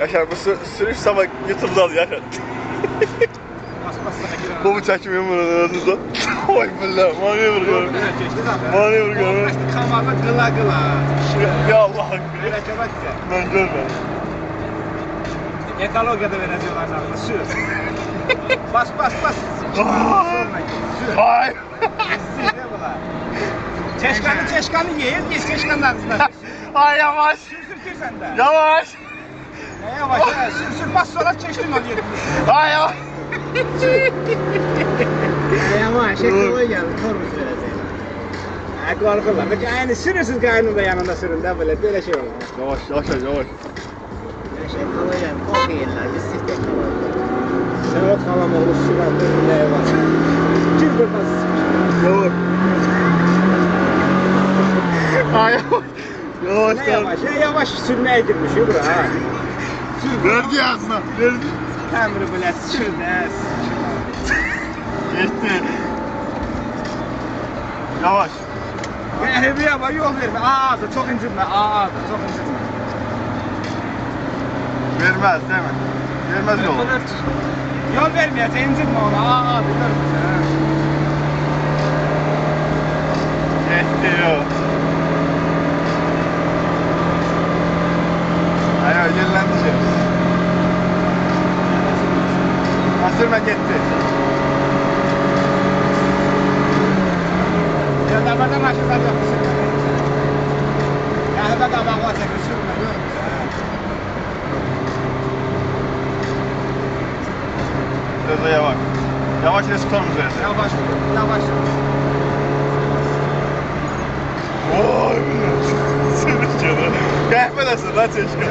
Yaşar bu sürüş sabah YouTube'da al Yaşar. Bu çekmiyor mu arasında? Oy billah, maniye vuruyorum. Maniye vuruyorum. Kamarda gıla gıla. Ya Allah. Ben görmem. Ekologiyada Venezuela'nın adına sür. Bas. Sür. Ay. Çeşkanı yiyin, çeşkanın ağzından. Ay yavaş. Sür sen de. Yavaş. Ne yavaş ya? Sür bas sonra çeştin ol yedim. Ay yavaş. Yavaş, ekoloya geldi, kormuş vereceğim. Korkular. Yani sürürsüz kaynın da yanında sürün de böyle şey olur. Yavaş. Ekoloya geldi, korkuyorlar, biz siz ekoloya. Sen ot falan olur, süren ne var? Kim kurtarsın? Yavaş. Ay yavaş. Yavaş sürmeye girmiş bura ha. Verdi ağzına. Verdi. Tanrı bile sürmez. Geçti. Yavaş. Hebi ama yol verme. Ağzı çok incitme. Çok incitme. Vermez değil mi? Vermez yolu. Yol vermeyeceksin, incitme onu. Ağzı görmüş. Geçti yok. Ay ödüllendi şimdi. Sürme gitti. Ya da bana maşın da yok. Ya da bağla çekin sürme. Hızlıya bak. Yavaş tutarım üzerinde. Yavaş. Oy seni canım. Kahvedesin lan çeşke.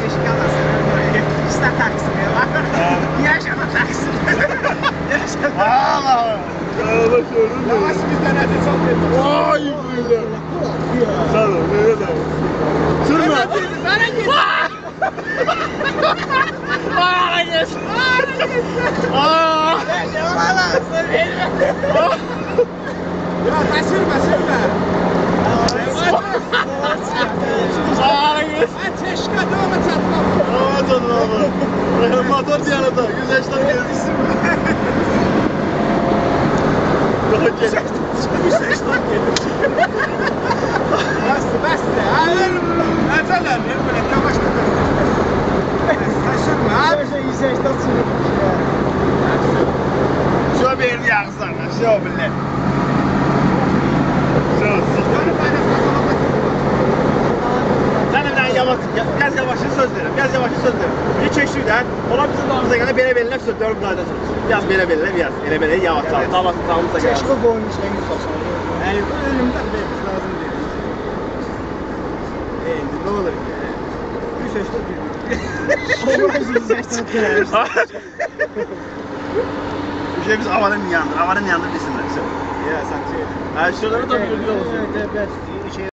İşte taksim ya. Yaşama taksim. Valla. Yavaş gördün mü? Yavaş bizden hadi çok yedim. Vay böyle. Sana ne de. Sürme. Bana git. Aa geç. Aa. Ya da sürme. Aa geç. Ateşka doğma çatma. Aa canım abi. Motor bir arada. Güneşten gelmişsin. Yok gel. Güneşten gelmiş. Bastı. Hayır. Nereden? Böyle yavaş dur. Taşırma abi. Yüzeyden sürüyormuş ya. Şu bir yağsana. Şu bile. Sen yavaş, biraz yavaşın söz verin. Bir çeşitler, ola bizim damımıza göre belə söz verin, qayda söz. Biraz belə yavaş çalın. Damımıza göre. Çeşme boyunmuş en yüksek. Yani ölümden vermemiz lazım değil. Ne olur ki? Bir seçtim Bu şey biz avanın yandır bilsinler. Ya sen şey. Ha şuraları da bir yol olsun. Evet.